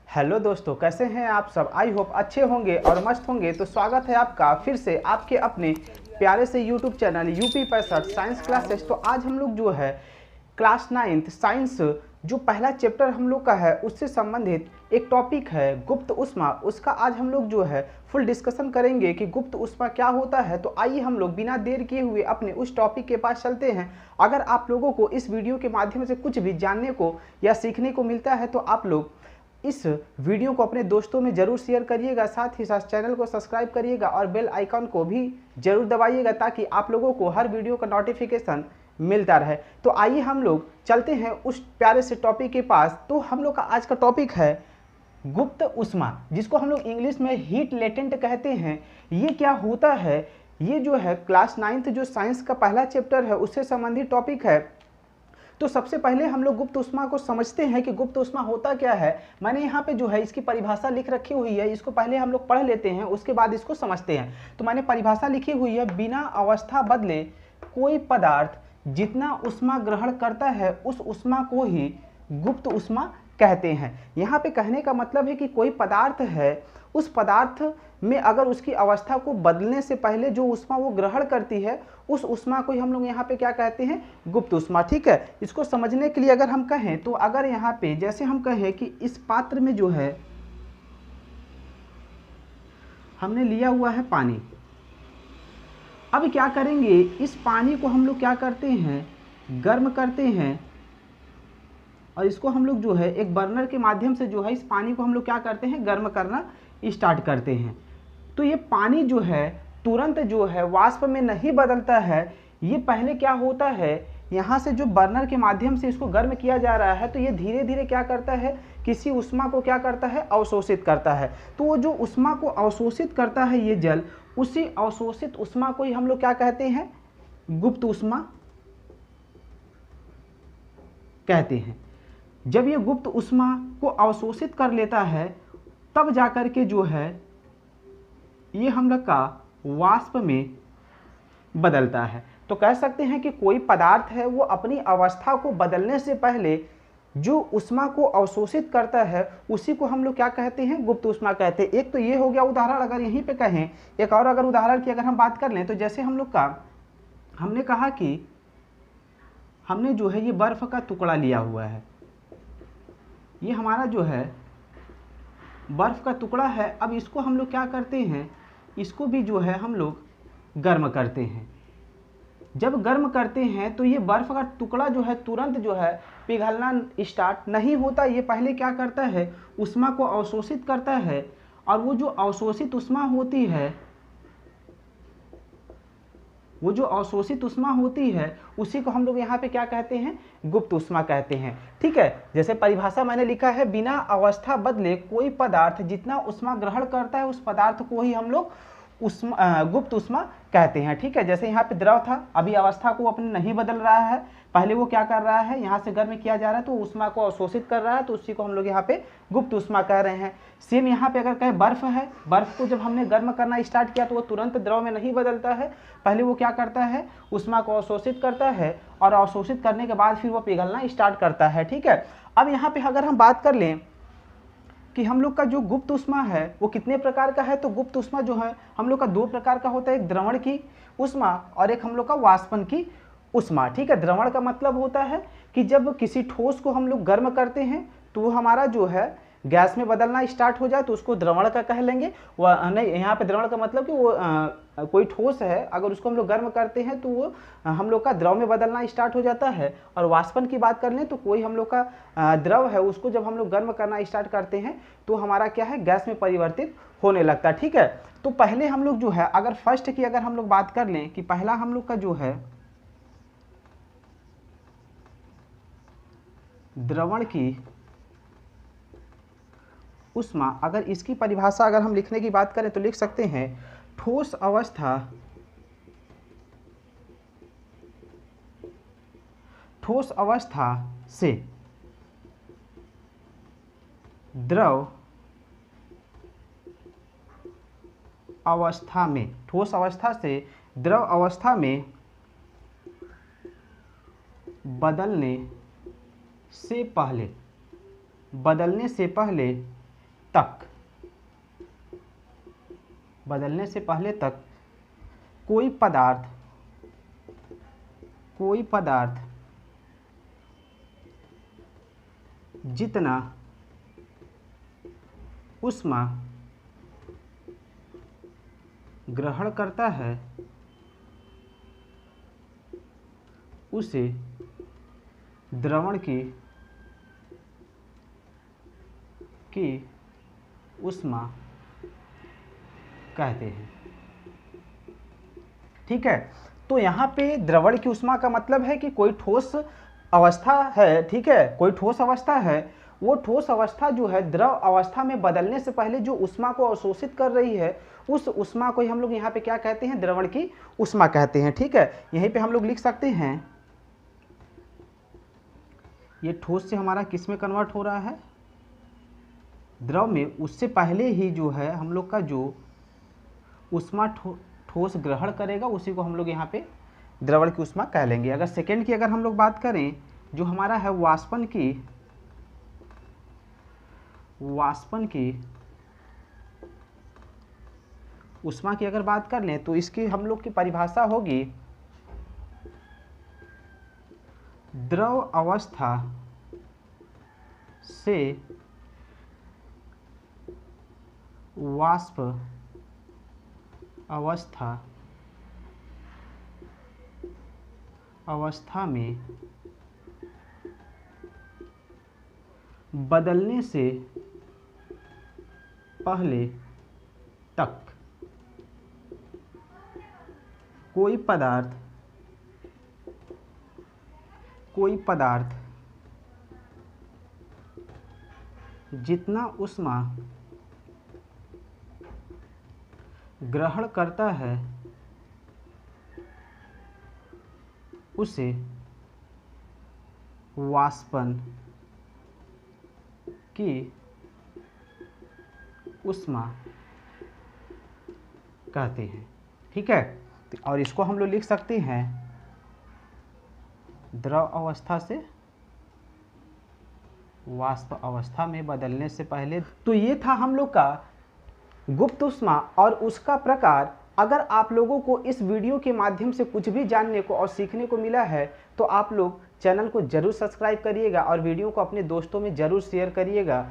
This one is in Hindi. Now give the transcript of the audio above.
हेलो दोस्तों, कैसे हैं आप सब। आई होप अच्छे होंगे और मस्त होंगे। तो स्वागत है आपका फिर से आपके अपने प्यारे से YouTube channel UP 65 science classes. तो आज हम लोग जो है क्लास 9th साइंस जो पहला चैप्टर हम लोग का है उससे संबंधित एक टॉपिक है गुप्त ऊष्मा। उसका आज हम लोग जो है फुल डिस्कशन करेंगे कि गुप्त ऊष्मा क्या होता है। तो आइए हम लोग बिना देर किए हुए अपने उस टॉपिक के पास चलते हैं। अगर आप लोगों को इस वीडियो के माध्यम से कुछ भी जानने को या सीखने को मिलता है तो आप लोग इस वीडियो को अपने दोस्तों में ज़रूर शेयर करिएगा, साथ ही साथ चैनल को सब्सक्राइब करिएगा और बेल आइकन को भी ज़रूर दबाइएगा ताकि आप लोगों को हर वीडियो का नोटिफिकेशन मिलता रहे। तो आइए हम लोग चलते हैं उस प्यारे से टॉपिक के पास। तो हम लोग का आज का टॉपिक है गुप्त ऊष्मा, जिसको हम लोग इंग्लिश में हीट लेटेंट कहते हैं। ये क्या होता है, ये जो है क्लास 9th जो साइंस का पहला चैप्टर है उससे संबंधित टॉपिक है। तो सबसे पहले हम लोग गुप्त ऊष्मा को समझते हैं कि गुप्त ऊष्मा होता क्या है। मैंने यहाँ पे जो है इसकी परिभाषा लिख रखी हुई है, इसको पहले हम लोग पढ़ लेते हैं, उसके बाद इसको समझते हैं। तो मैंने परिभाषा लिखी हुई है, बिना अवस्था बदले कोई पदार्थ जितना ऊष्मा ग्रहण करता है उस ऊष्मा को ही गुप्त ऊष्मा कहते हैं। यहाँ पे कहने का मतलब है कि कोई पदार्थ है, उस पदार्थ में अगर उसकी अवस्था को बदलने से पहले जो ऊष्मा वो ग्रहण करती है उस ऊष्मा को ही हम लोग यहाँ पे क्या कहते हैं, गुप्त ऊष्मा। ठीक है, इसको समझने के लिए अगर हम कहें तो अगर यहाँ पे जैसे हम कहें कि इस पात्र में जो है हमने लिया हुआ है पानी, अब क्या करेंगे, इस पानी को हम लोग क्या करते हैं, गर्म करते हैं और इसको हम लोग जो है एक बर्नर के माध्यम से जो है इस पानी को हम लोग क्या करते हैं, गर्म करना स्टार्ट करते हैं। तो ये पानी जो है तुरंत जो है वाष्प में नहीं बदलता है। ये पहले क्या होता है, यहाँ से जो बर्नर के माध्यम से इसको गर्म किया जा रहा है तो ये धीरे धीरे क्या करता है, किसी ऊष्मा को क्या करता है, अवशोषित करता है। तो वो जो ऊष्मा को अवशोषित करता है ये जल, उसी अवशोषित ऊष्मा को ही हम लोग क्या कहते हैं, गुप्त ऊष्मा कहते हैं। जब ये गुप्त ऊष्मा को अवशोषित कर लेता है तब जाकर के जो है ये हम लोग का वाष्प में बदलता है। तो कह सकते हैं कि कोई पदार्थ है वो अपनी अवस्था को बदलने से पहले जो ऊष्मा को अवशोषित करता है उसी को हम लोग क्या कहते हैं, गुप्त ऊष्मा कहते हैं। एक तो ये हो गया उदाहरण। अगर यहीं पे कहें एक और अगर उदाहरण की अगर हम बात कर लें तो जैसे हम लोग का हमने कहा कि हमने जो है ये बर्फ का टुकड़ा लिया हुआ है, ये हमारा जो है बर्फ का टुकड़ा है। अब इसको हम लोग क्या करते हैं, इसको भी जो है हम लोग गर्म करते हैं। जब गर्म करते हैं तो ये बर्फ का टुकड़ा जो है तुरंत जो है पिघलना स्टार्ट नहीं होता। ये पहले क्या करता है, ऊष्मा को अवशोषित करता है और वो जो अवशोषित ऊष्मा होती है, वो जो अवशोषित ऊष्मा होती है उसी को हम लोग यहाँ पे क्या कहते हैं, गुप्त ऊष्मा कहते हैं। ठीक है, जैसे परिभाषा मैंने लिखा है, बिना अवस्था बदले कोई पदार्थ जितना ऊष्मा ग्रहण करता है उस पदार्थ को ही हम लोग गुप्त ऊष्मा कहते हैं। ठीक है, जैसे यहाँ पे द्रव था, अभी अवस्था को अपने नहीं बदल रहा है, पहले वो क्या कर रहा है, यहाँ से गर्म किया जा रहा है तो ऊष्मा को अवशोषित कर रहा है, तो उसी को हम लोग यहाँ पे गुप्त ऊष्मा कह रहे हैं। सेम यहाँ पे अगर कहें बर्फ है, बर्फ को जब हमने गर्म करना स्टार्ट किया तो वो तुरंत द्रव में नहीं बदलता है, पहले वो क्या करता है, ऊष्मा को अवशोषित करता है और अवशोषित करने के बाद फिर वो पिघलना स्टार्ट करता है। ठीक है, अब यहाँ पे अगर हम बात कर लें कि हम लोग का जो गुप्त ऊष्मा है वो कितने प्रकार का है, तो गुप्त ऊष्मा जो है हम लोग का दो प्रकार का होता है, एक द्रवण की ऊष्मा और एक हम लोग का वाष्पन की ऊष्मा। ठीक है, द्रवण का मतलब होता है कि जब किसी ठोस को हम लोग गर्म करते हैं तो वो हमारा जो है गैस में बदलना स्टार्ट हो जाए तो उसको द्रवण का कह लेंगे। वह नहीं, यहाँ पे द्रवण का मतलब कि वो कोई ठोस है, अगर उसको हम लोग गर्म करते हैं तो वो हम लोग का द्रव में बदलना स्टार्ट हो जाता है। और वाष्पन की बात कर लें तो कोई हम लोग का द्रव है, उसको जब हम लोग गर्म करना स्टार्ट करते हैं तो हमारा क्या है, गैस में परिवर्तित होने लगता है। ठीक है, तो पहले हम लोग जो है अगर फर्स्ट की अगर हम लोग बात कर लें कि पहला हम लोग का जो है द्रवण की ऊष्मा, अगर इसकी परिभाषा अगर हम लिखने की बात करें तो लिख सकते हैं, ठोस अवस्था से द्रव अवस्था में, ठोस अवस्था से द्रव अवस्था में बदलने से पहले तक, बदलने से पहले तक कोई पदार्थ जितना ऊष्मा ग्रहण करता है उसे द्रवण की ऊष्मा कहते हैं। ठीक है, तो यहाँ पे द्रवण की ऊष्मा का मतलब है कि कोई ठोस अवस्था है, ठीक है, कोई ठोस अवस्था है, वो ठोस अवस्था जो है द्रव अवस्था में बदलने से पहले जो ऊष्मा को अवशोषित कर रही है, उस ऊष्मा को ही हम लोग यहाँ पे क्या कहते हैं, द्रवण की ऊष्मा कहते हैं। ठीक है, यहीं पे हम लोग लिख सकते हैं ये ठोस से हमारा किस में कन्वर्ट हो रहा है, द्रव में। उससे पहले ही जो है हम लोग का जो ऊष्मा ठोस ग्रहण करेगा उसी को हम लोग यहाँ पे द्रवण की ऊष्मा कह लेंगे। अगर सेकेंड की अगर हम लोग बात करें, जो हमारा है वाष्पन की ऊष्मा की अगर बात कर लें तो इसकी हम लोग की परिभाषा होगी द्रव अवस्था से वाष्प अवस्था में बदलने से पहले तक कोई पदार्थ जितना ऊष्मा ग्रहण करता है उसे वाष्पन की ऊष्मा कहते हैं। ठीक है, और इसको हम लोग लिख सकते हैं द्रव अवस्था से वाष्प अवस्था में बदलने से पहले। तो ये था हम लोग का गुप्त ऊष्मा और उसका प्रकार। अगर आप लोगों को इस वीडियो के माध्यम से कुछ भी जानने को और सीखने को मिला है तो आप लोग चैनल को जरूर सब्सक्राइब करिएगा और वीडियो को अपने दोस्तों में ज़रूर शेयर करिएगा।